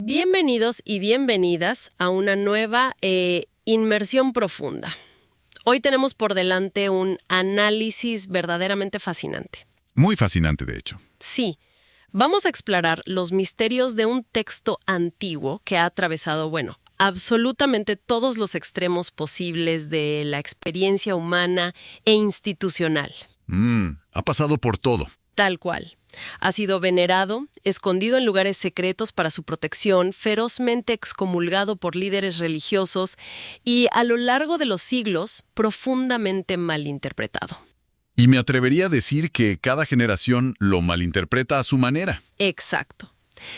Bienvenidos y bienvenidas a una nueva inmersión profunda. Hoy tenemos por delante un análisis verdaderamente fascinante. Muy fascinante, de hecho. Sí, vamos a explorar los misterios de un texto antiguo que ha atravesado, absolutamente todos los extremos posibles de la experiencia humana e institucional. Ha pasado por todo. Tal cual. Ha sido venerado, escondido en lugares secretos para su protección, ferozmente excomulgado por líderes religiosos y, a lo largo de los siglos, profundamente malinterpretado. Y me atrevería a decir que cada generación lo malinterpreta a su manera. Exacto.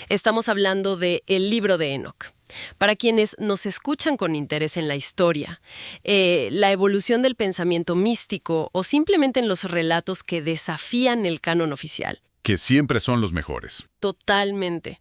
Estamos hablando de el libro de Enoc. Para quienes nos escuchan con interés en la historia, la evolución del pensamiento místico o simplemente en los relatos que desafían el canon oficial. Que siempre son los mejores. Totalmente.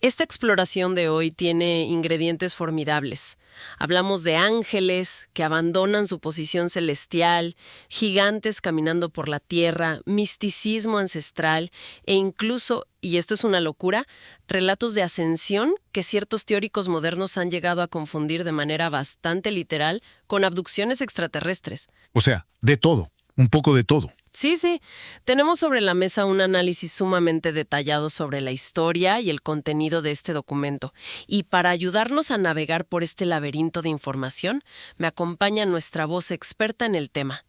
Esta exploración de hoy tiene ingredientes formidables. Hablamos de ángeles que abandonan su posición celestial, gigantes caminando por la tierra, misticismo ancestral e incluso, y esto es una locura, relatos de ascensión que ciertos teóricos modernos han llegado a confundir de manera bastante literal con abducciones extraterrestres. O sea, de todo, un poco de todo. Sí. Tenemos sobre la mesa un análisis sumamente detallado sobre la historia y el contenido de este documento. Y para ayudarnos a navegar por este laberinto de información, me acompaña nuestra voz experta en el tema.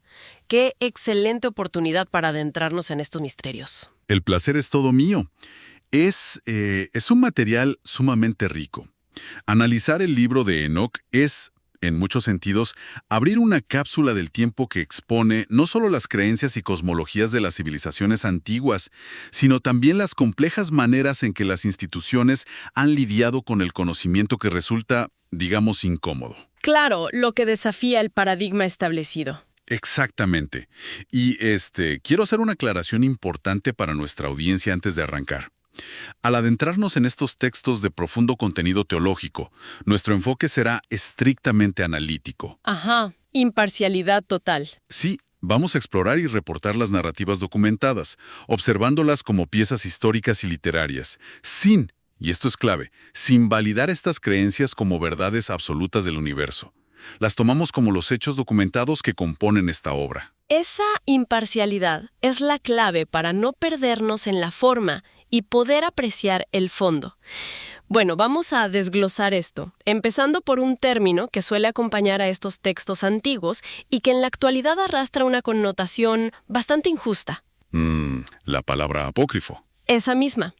¡Qué excelente oportunidad para adentrarnos en estos misterios! El placer es todo mío. Es un material sumamente rico. Analizar el libro de Enoc es, en muchos sentidos, abrir una cápsula del tiempo que expone no solo las creencias y cosmologías de las civilizaciones antiguas, sino también las complejas maneras en que las instituciones han lidiado con el conocimiento que resulta, digamos, incómodo. Claro, lo que desafía el paradigma establecido. Exactamente. Y quiero hacer una aclaración importante para nuestra audiencia antes de arrancar. Al adentrarnos en estos textos de profundo contenido teológico, nuestro enfoque será estrictamente analítico. Ajá, imparcialidad total. Sí, vamos a explorar y reportar las narrativas documentadas, observándolas como piezas históricas y literarias, sin, y esto es clave, sin validar estas creencias como verdades absolutas del universo. Las tomamos como los hechos documentados que componen esta obra. Esa imparcialidad es la clave para no perdernos en la forma y poder apreciar el fondo. Bueno, vamos a desglosar esto, empezando por un término que suele acompañar a estos textos antiguos y que en la actualidad arrastra una connotación bastante injusta. La palabra apócrifo. Esa misma.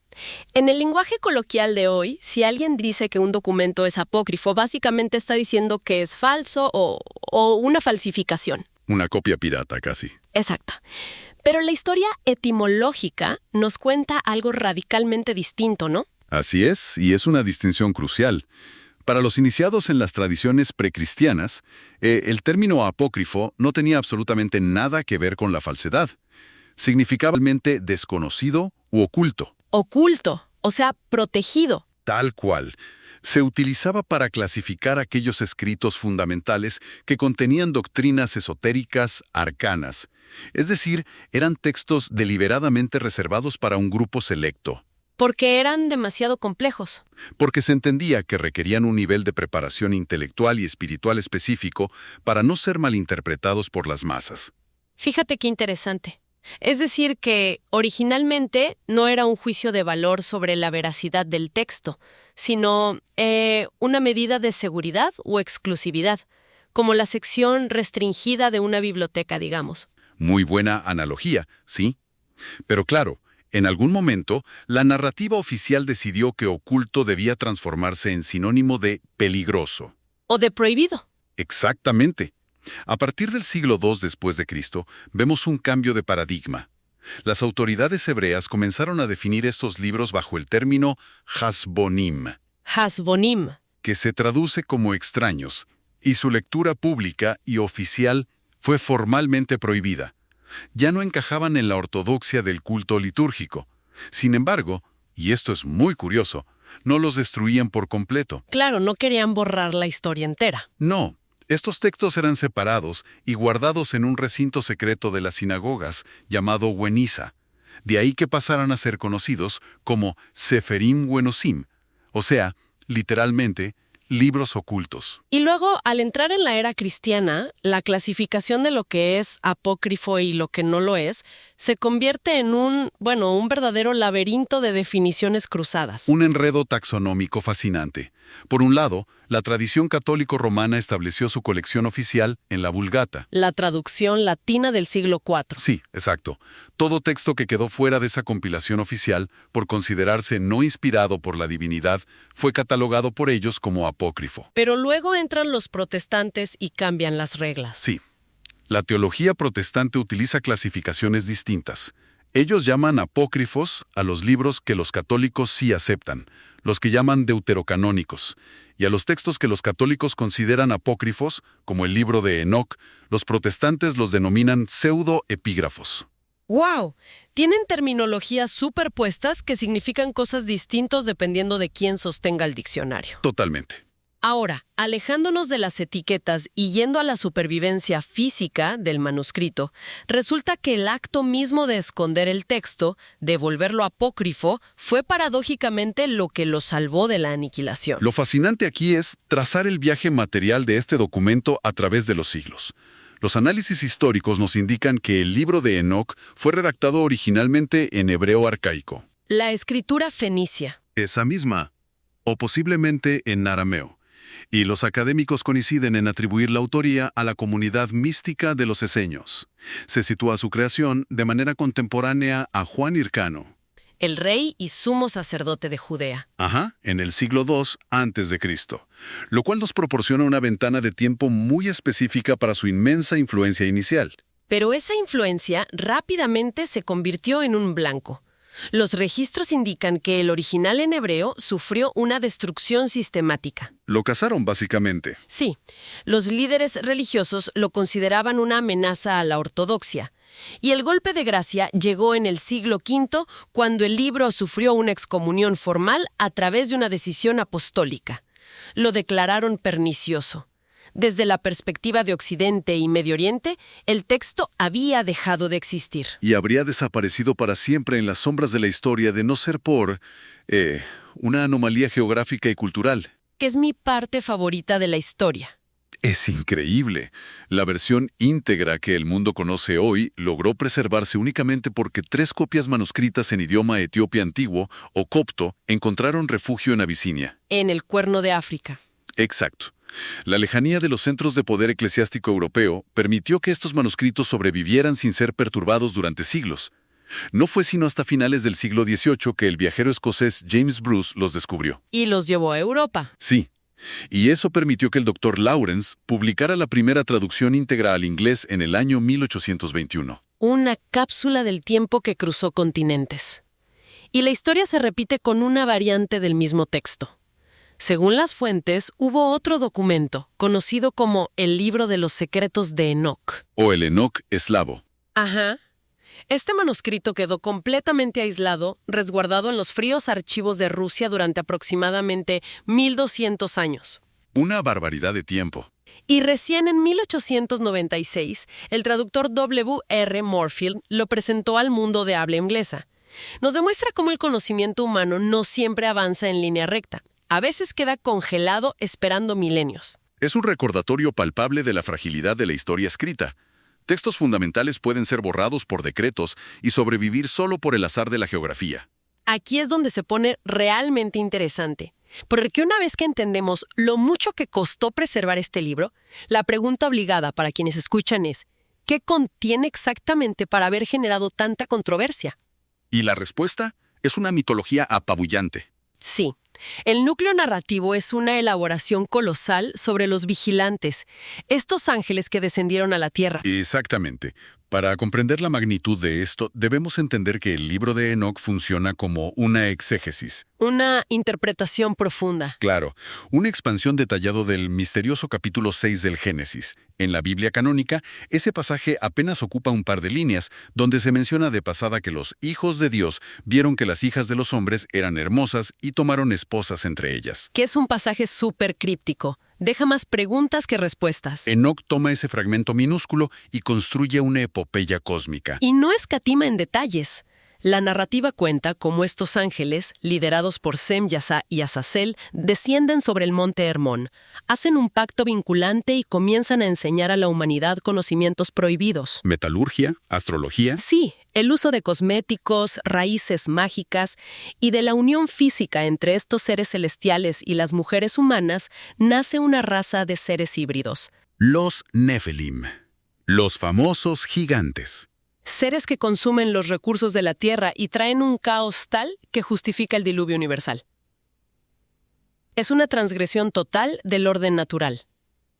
En el lenguaje coloquial de hoy, si alguien dice que un documento es apócrifo, básicamente está diciendo que es falso o una falsificación. Una copia pirata, casi. Exacto. Pero la historia etimológica nos cuenta algo radicalmente distinto, ¿no? Así es, y es una distinción crucial. Para los iniciados en las tradiciones precristianas, el término apócrifo no tenía absolutamente nada que ver con la falsedad. Significaba realmente desconocido u oculto. Oculto, o sea, protegido. Tal cual. Se utilizaba para clasificar aquellos escritos fundamentales que contenían doctrinas esotéricas arcanas. Es decir, eran textos deliberadamente reservados para un grupo selecto. Porque eran demasiado complejos. Porque se entendía que requerían un nivel de preparación intelectual y espiritual específico para no ser malinterpretados por las masas. Fíjate qué interesante. Es decir, que originalmente no era un juicio de valor sobre la veracidad del texto, sino una medida de seguridad o exclusividad, como la sección restringida de una biblioteca, digamos. Muy buena analogía, ¿sí? Pero claro, en algún momento, la narrativa oficial decidió que oculto debía transformarse en sinónimo de peligroso. O de prohibido. Exactamente. A partir del siglo II después de Cristo, vemos un cambio de paradigma. Las autoridades hebreas comenzaron a definir estos libros bajo el término Hasbonim. Hasbonim. Que se traduce como extraños, y su lectura pública y oficial fue formalmente prohibida. Ya no encajaban en la ortodoxia del culto litúrgico. Sin embargo, y esto es muy curioso, no los destruían por completo. Claro, no querían borrar la historia entera. No. Estos textos eran separados y guardados en un recinto secreto de las sinagogas llamado Hueniza. De ahí que pasaran a ser conocidos como Seferim Huenosim, o sea, literalmente, libros ocultos. Y luego, al entrar en la era cristiana, la clasificación de lo que es apócrifo y lo que no lo es, se convierte en un verdadero laberinto de definiciones cruzadas. Un enredo taxonómico fascinante. Por un lado, la tradición católico-romana estableció su colección oficial en la Vulgata. La traducción latina del siglo IV. Sí, exacto. Todo texto que quedó fuera de esa compilación oficial, por considerarse no inspirado por la divinidad, fue catalogado por ellos como apócrifo. Pero luego entran los protestantes y cambian las reglas. Sí. La teología protestante utiliza clasificaciones distintas. Ellos llaman apócrifos a los libros que los católicos sí aceptan, los que llaman deuterocanónicos, y a los textos que los católicos consideran apócrifos, como el libro de Enoc, los protestantes los denominan pseudoepígrafos. ¡Wow! Tienen terminologías superpuestas que significan cosas distintas dependiendo de quién sostenga el diccionario. Totalmente. Ahora, alejándonos de las etiquetas y yendo a la supervivencia física del manuscrito, resulta que el acto mismo de esconder el texto, de volverlo apócrifo, fue paradójicamente lo que lo salvó de la aniquilación. Lo fascinante aquí es trazar el viaje material de este documento a través de los siglos. Los análisis históricos nos indican que el libro de Enoc fue redactado originalmente en hebreo arcaico. La escritura fenicia. Esa misma, o posiblemente en arameo. Y los académicos coinciden en atribuir la autoría a la comunidad mística de los eseños. Se sitúa su creación de manera contemporánea a Juan Hircano. El rey y sumo sacerdote de Judea. En el siglo II a.C., lo cual nos proporciona una ventana de tiempo muy específica para su inmensa influencia inicial. Pero esa influencia rápidamente se convirtió en un blanco. Los registros indican que el original en hebreo sufrió una destrucción sistemática. Lo cazaron, básicamente. Sí, los líderes religiosos lo consideraban una amenaza a la ortodoxia. Y el golpe de gracia llegó en el siglo V, cuando el libro sufrió una excomunión formal a través de una decisión apostólica. Lo declararon pernicioso. Desde la perspectiva de Occidente y Medio Oriente, el texto había dejado de existir. Y habría desaparecido para siempre en las sombras de la historia de no ser por una anomalía geográfica y cultural. Que es mi parte favorita de la historia. Es increíble. La versión íntegra que el mundo conoce hoy logró preservarse únicamente porque 3 copias manuscritas en idioma etíope antiguo o copto encontraron refugio en Abisinia. En el Cuerno de África. Exacto. La lejanía de los centros de poder eclesiástico europeo permitió que estos manuscritos sobrevivieran sin ser perturbados durante siglos. No fue sino hasta finales del siglo XVIII que el viajero escocés James Bruce los descubrió. Y los llevó a Europa. Sí. Y eso permitió que el Dr. Lawrence publicara la primera traducción íntegra al inglés en el año 1821. Una cápsula del tiempo que cruzó continentes. Y la historia se repite con una variante del mismo texto. Según las fuentes, hubo otro documento, conocido como el Libro de los Secretos de Enoc. O el Enoc eslavo. Este manuscrito quedó completamente aislado, resguardado en los fríos archivos de Rusia durante aproximadamente 1200 años. Una barbaridad de tiempo. Y recién en 1896, el traductor W. R. Moorfield lo presentó al mundo de habla inglesa. Nos demuestra cómo el conocimiento humano no siempre avanza en línea recta. A veces queda congelado esperando milenios. Es un recordatorio palpable de la fragilidad de la historia escrita. Textos fundamentales pueden ser borrados por decretos y sobrevivir solo por el azar de la geografía. Aquí es donde se pone realmente interesante. Porque una vez que entendemos lo mucho que costó preservar este libro, la pregunta obligada para quienes escuchan es, ¿qué contiene exactamente para haber generado tanta controversia? Y la respuesta es una mitología apabullante. Sí. El núcleo narrativo es una elaboración colosal sobre los vigilantes, estos ángeles que descendieron a la tierra. Exactamente. Para comprender la magnitud de esto, debemos entender que el libro de Enoc funciona como una exégesis. Una interpretación profunda. Claro, una expansión detallada del misterioso capítulo 6 del Génesis. En la Biblia canónica, ese pasaje apenas ocupa un par de líneas, donde se menciona de pasada que los hijos de Dios vieron que las hijas de los hombres eran hermosas y tomaron esposas entre ellas. Que es un pasaje súper críptico. Deja más preguntas que respuestas. Enoc toma ese fragmento minúsculo y construye una epopeya cósmica. Y no escatima en detalles. La narrativa cuenta cómo estos ángeles, liderados por Sem-Yasa y Azazel, descienden sobre el monte Hermón, hacen un pacto vinculante y comienzan a enseñar a la humanidad conocimientos prohibidos. Metalurgia, astrología. Sí, el uso de cosméticos, raíces mágicas y de la unión física entre estos seres celestiales y las mujeres humanas nace una raza de seres híbridos. Los Nephilim, los famosos gigantes. Seres que consumen los recursos de la Tierra y traen un caos tal que justifica el diluvio universal. Es una transgresión total del orden natural.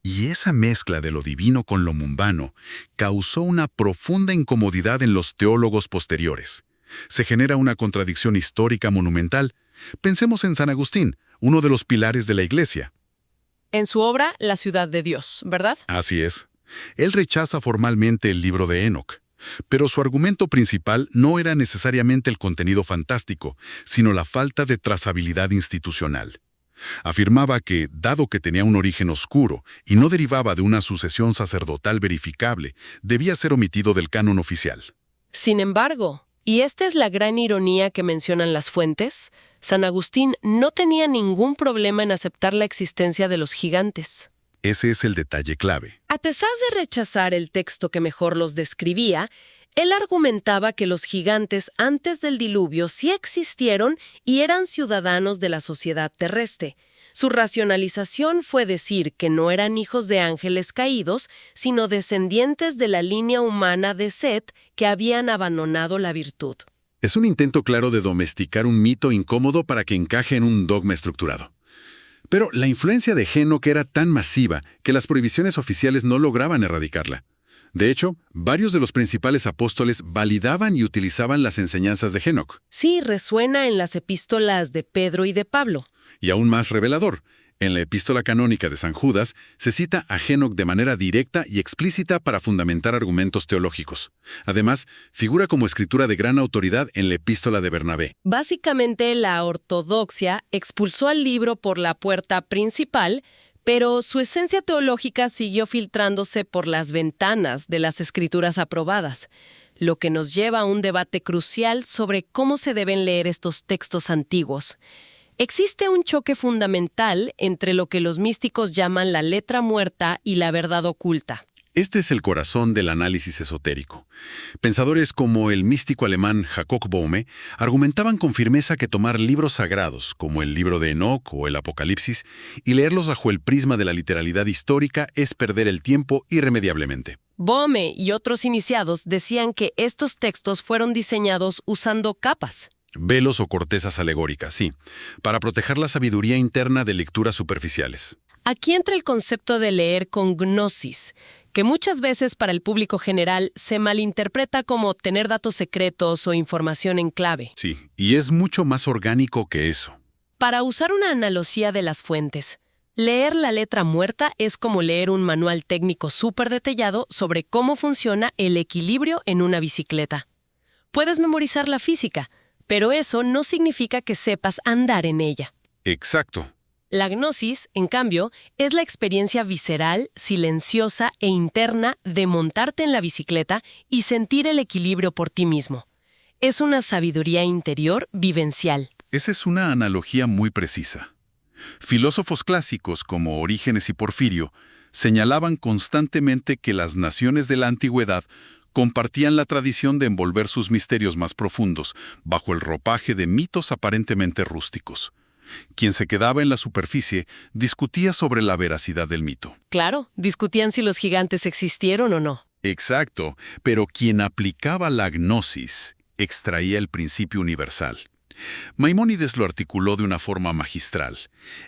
Y esa mezcla de lo divino con lo mundano causó una profunda incomodidad en los teólogos posteriores. Se genera una contradicción histórica monumental. Pensemos en San Agustín, uno de los pilares de la Iglesia. En su obra, La ciudad de Dios, ¿verdad? Así es. Él rechaza formalmente el libro de Enoc. Pero su argumento principal no era necesariamente el contenido fantástico, sino la falta de trazabilidad institucional. Afirmaba que, dado que tenía un origen oscuro y no derivaba de una sucesión sacerdotal verificable, debía ser omitido del canon oficial. Sin embargo, y esta es la gran ironía que mencionan las fuentes, San Agustín no tenía ningún problema en aceptar la existencia de los gigantes. Ese es el detalle clave. A pesar de rechazar el texto que mejor los describía, él argumentaba que los gigantes antes del diluvio sí existieron y eran ciudadanos de la sociedad terrestre. Su racionalización fue decir que no eran hijos de ángeles caídos, sino descendientes de la línea humana de Set que habían abandonado la virtud. Es un intento claro de domesticar un mito incómodo para que encaje en un dogma estructurado. Pero la influencia de Enoc era tan masiva que las prohibiciones oficiales no lograban erradicarla. De hecho, varios de los principales apóstoles validaban y utilizaban las enseñanzas de Enoc. Sí, resuena en las epístolas de Pedro y de Pablo. Y aún más revelador, en la epístola canónica de San Judas se cita a Enoc de manera directa y explícita para fundamentar argumentos teológicos. Además, figura como escritura de gran autoridad en la epístola de Bernabé. Básicamente, la ortodoxia expulsó al libro por la puerta principal, pero su esencia teológica siguió filtrándose por las ventanas de las escrituras aprobadas, lo que nos lleva a un debate crucial sobre cómo se deben leer estos textos antiguos. Existe un choque fundamental entre lo que los místicos llaman la letra muerta y la verdad oculta. Este es el corazón del análisis esotérico. Pensadores como el místico alemán Jacob Boehme argumentaban con firmeza que tomar libros sagrados, como el libro de Enoc o el Apocalipsis, y leerlos bajo el prisma de la literalidad histórica es perder el tiempo irremediablemente. Boehme y otros iniciados decían que estos textos fueron diseñados usando capas. Velos o cortezas alegóricas, sí, para proteger la sabiduría interna de lecturas superficiales. Aquí entra el concepto de leer con gnosis, que muchas veces para el público general se malinterpreta como tener datos secretos o información en clave. Sí, y es mucho más orgánico que eso. Para usar una analogía de las fuentes, leer la letra muerta es como leer un manual técnico súper detallado sobre cómo funciona el equilibrio en una bicicleta. Puedes memorizar la física, pero eso no significa que sepas andar en ella. Exacto. La gnosis, en cambio, es la experiencia visceral, silenciosa e interna de montarte en la bicicleta y sentir el equilibrio por ti mismo. Es una sabiduría interior vivencial. Esa es una analogía muy precisa. Filósofos clásicos como Orígenes y Porfirio señalaban constantemente que las naciones de la antigüedad compartían la tradición de envolver sus misterios más profundos bajo el ropaje de mitos aparentemente rústicos. Quien se quedaba en la superficie discutía sobre la veracidad del mito. Claro, discutían si los gigantes existieron o no. Exacto, pero quien aplicaba la gnosis extraía el principio universal. Maimónides lo articuló de una forma magistral.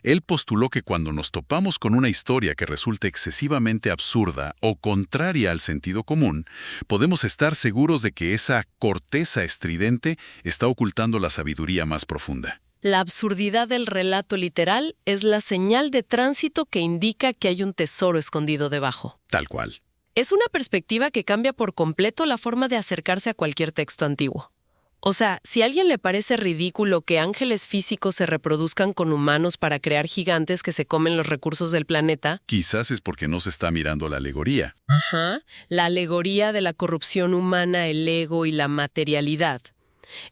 Él postuló que cuando nos topamos con una historia que resulta excesivamente absurda o contraria al sentido común, podemos estar seguros de que esa corteza estridente está ocultando la sabiduría más profunda. La absurdidad del relato literal es la señal de tránsito que indica que hay un tesoro escondido debajo. Tal cual. Es una perspectiva que cambia por completo la forma de acercarse a cualquier texto antiguo. O sea, si a alguien le parece ridículo que ángeles físicos se reproduzcan con humanos para crear gigantes que se comen los recursos del planeta... Quizás es porque no se está mirando la alegoría. La alegoría de la corrupción humana, el ego y la materialidad.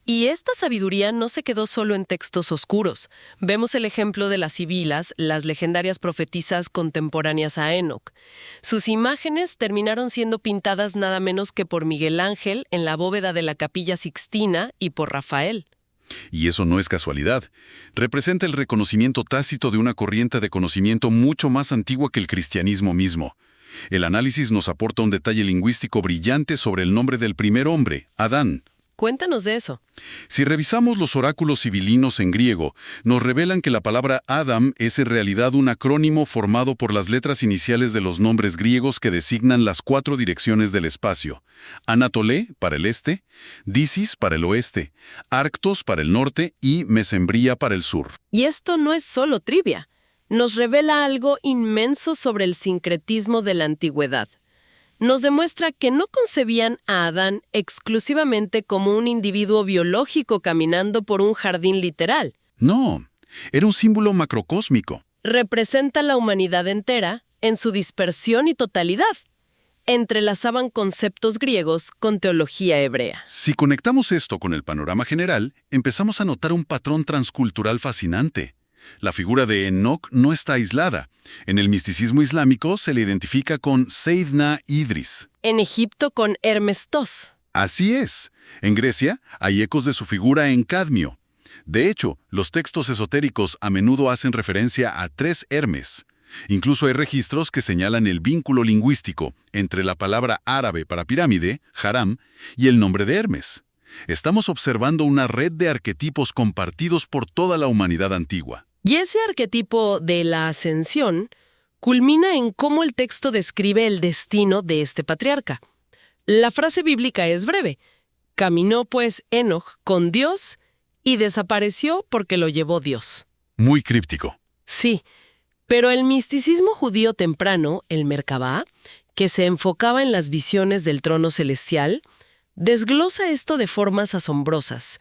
Y esta sabiduría no se quedó solo en textos oscuros. Vemos el ejemplo de las sibilas, las legendarias profetisas contemporáneas a Enoc. Sus imágenes terminaron siendo pintadas nada menos que por Miguel Ángel en la bóveda de la Capilla Sixtina y por Rafael. Y eso no es casualidad. Representa el reconocimiento tácito de una corriente de conocimiento mucho más antigua que el cristianismo mismo. El análisis nos aporta un detalle lingüístico brillante sobre el nombre del primer hombre, Adán. Cuéntanos de eso. Si revisamos los oráculos sibilinos en griego, nos revelan que la palabra Adam es en realidad un acrónimo formado por las letras iniciales de los nombres griegos que designan las 4 direcciones del espacio. Anatolé, para el este, Disis, para el oeste, Arctos, para el norte y Mesembría, para el sur. Y esto no es solo trivia. Nos revela algo inmenso sobre el sincretismo de la antigüedad. Nos demuestra que no concebían a Adán exclusivamente como un individuo biológico caminando por un jardín literal. No, era un símbolo macrocósmico. Representa la humanidad entera en su dispersión y totalidad. Entrelazaban conceptos griegos con teología hebrea. Si conectamos esto con el panorama general, empezamos a notar un patrón transcultural fascinante. La figura de Enoc no está aislada. En el misticismo islámico se le identifica con Seydina Idris. En Egipto con Hermes Thoth. Así es. En Grecia hay ecos de su figura en Cadmio. De hecho, los textos esotéricos a menudo hacen referencia a 3 Hermes. Incluso hay registros que señalan el vínculo lingüístico entre la palabra árabe para pirámide, haram, y el nombre de Hermes. Estamos observando una red de arquetipos compartidos por toda la humanidad antigua. Y ese arquetipo de la ascensión culmina en cómo el texto describe el destino de este patriarca. La frase bíblica es breve. Caminó pues Enoc con Dios y desapareció porque lo llevó Dios. Muy críptico. Sí, pero el misticismo judío temprano, el Merkabá, que se enfocaba en las visiones del trono celestial, desglosa esto de formas asombrosas.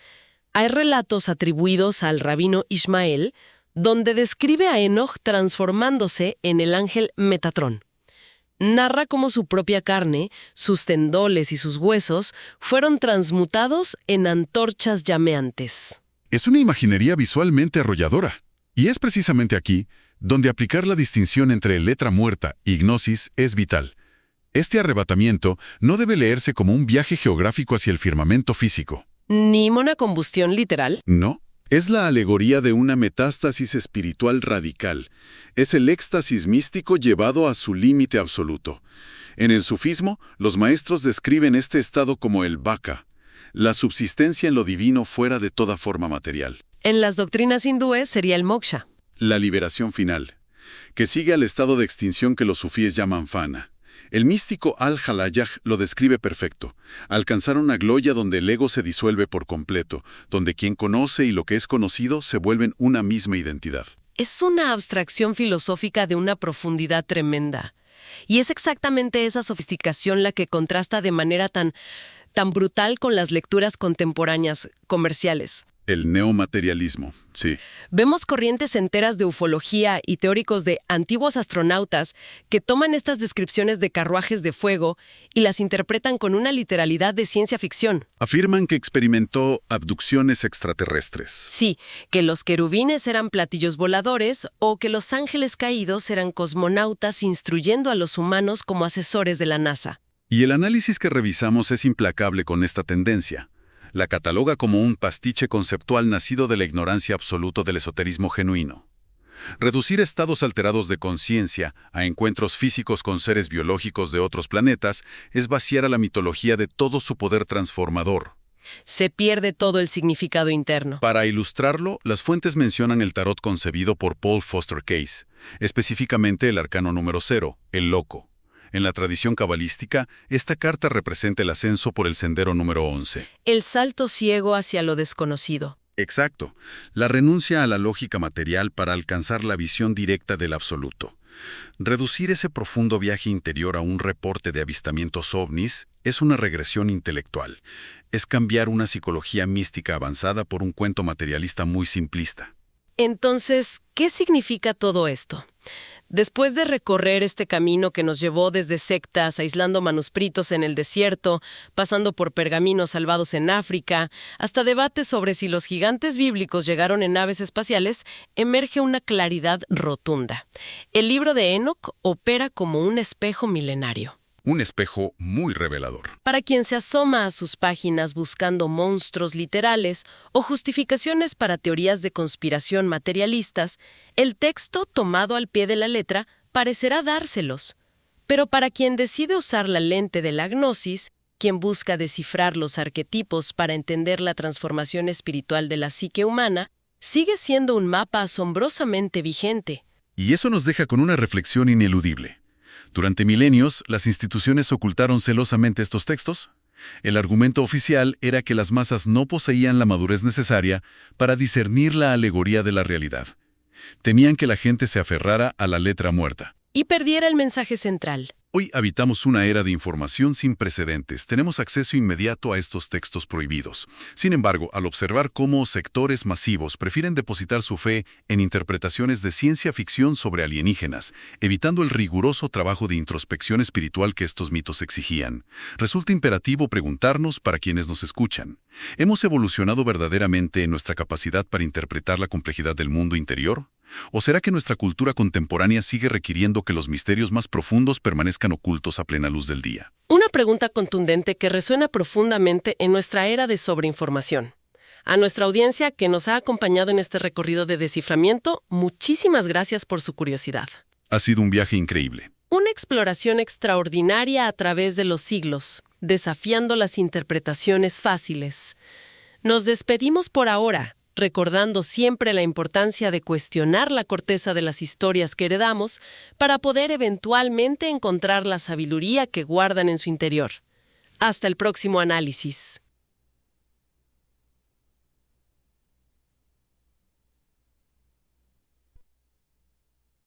Hay relatos atribuidos al rabino Ismael, donde describe a Enoc transformándose en el ángel Metatrón. Narra cómo su propia carne, sus tendones y sus huesos fueron transmutados en antorchas llameantes. Es una imaginería visualmente arrolladora. Y es precisamente aquí donde aplicar la distinción entre letra muerta y gnosis es vital. Este arrebatamiento no debe leerse como un viaje geográfico hacia el firmamento físico. ¿Ni una combustión literal? No. Es la alegoría de una metástasis espiritual radical. Es el éxtasis místico llevado a su límite absoluto. En el sufismo, los maestros describen este estado como el baka, la subsistencia en lo divino fuera de toda forma material. En las doctrinas hindúes sería el moksha. La liberación final, que sigue al estado de extinción que los sufíes llaman fana. El místico Al-Halayah lo describe perfecto. Alcanzar una gloria donde el ego se disuelve por completo, donde quien conoce y lo que es conocido se vuelven una misma identidad. Es una abstracción filosófica de una profundidad tremenda. Y es exactamente esa sofisticación la que contrasta de manera tan brutal con las lecturas contemporáneas comerciales. El neomaterialismo, sí. Vemos corrientes enteras de ufología y teóricos de antiguos astronautas que toman estas descripciones de carruajes de fuego y las interpretan con una literalidad de ciencia ficción. Afirman que experimentó abducciones extraterrestres. Sí, que los querubines eran platillos voladores o que los ángeles caídos eran cosmonautas instruyendo a los humanos como asesores de la NASA. Y el análisis que revisamos es implacable con esta tendencia. La cataloga como un pastiche conceptual nacido de la ignorancia absoluta del esoterismo genuino. Reducir estados alterados de conciencia a encuentros físicos con seres biológicos de otros planetas es vaciar a la mitología de todo su poder transformador. Se pierde todo el significado interno. Para ilustrarlo, las fuentes mencionan el tarot concebido por Paul Foster Case, específicamente el arcano número 0, el loco. En la tradición cabalística, esta carta representa el ascenso por el sendero número 11. El salto ciego hacia lo desconocido. Exacto. La renuncia a la lógica material para alcanzar la visión directa del absoluto. Reducir ese profundo viaje interior a un reporte de avistamientos ovnis es una regresión intelectual. Es cambiar una psicología mística avanzada por un cuento materialista muy simplista. Entonces, ¿qué significa todo esto? Después de recorrer este camino que nos llevó desde sectas, aislando manuscritos en el desierto, pasando por pergaminos salvados en África, hasta debates sobre si los gigantes bíblicos llegaron en naves espaciales, emerge una claridad rotunda. El libro de Enoc opera como un espejo milenario. Un espejo muy revelador. Para quien se asoma a sus páginas buscando monstruos literales o justificaciones para teorías de conspiración materialistas, el texto tomado al pie de la letra parecerá dárselos. Pero para quien decide usar la lente de la gnosis, quien busca descifrar los arquetipos para entender la transformación espiritual de la psique humana, sigue siendo un mapa asombrosamente vigente. Y eso nos deja con una reflexión ineludible. Durante milenios, las instituciones ocultaron celosamente estos textos. El argumento oficial era que las masas no poseían la madurez necesaria para discernir la alegoría de la realidad. Temían que la gente se aferrara a la letra muerta. Y perdiera el mensaje central. Hoy habitamos una era de información sin precedentes. Tenemos acceso inmediato a estos textos prohibidos. Sin embargo, al observar cómo sectores masivos prefieren depositar su fe en interpretaciones de ciencia ficción sobre alienígenas, evitando el riguroso trabajo de introspección espiritual que estos mitos exigían, resulta imperativo preguntarnos para quienes nos escuchan: ¿hemos evolucionado verdaderamente en nuestra capacidad para interpretar la complejidad del mundo interior? ¿O será que nuestra cultura contemporánea sigue requiriendo que los misterios más profundos permanezcan ocultos a plena luz del día? Una pregunta contundente que resuena profundamente en nuestra era de sobreinformación. A nuestra audiencia que nos ha acompañado en este recorrido de desciframiento, muchísimas gracias por su curiosidad. Ha sido un viaje increíble. Una exploración extraordinaria a través de los siglos, desafiando las interpretaciones fáciles. Nos despedimos por ahora, recordando siempre la importancia de cuestionar la corteza de las historias que heredamos para poder eventualmente encontrar la sabiduría que guardan en su interior. Hasta el próximo análisis.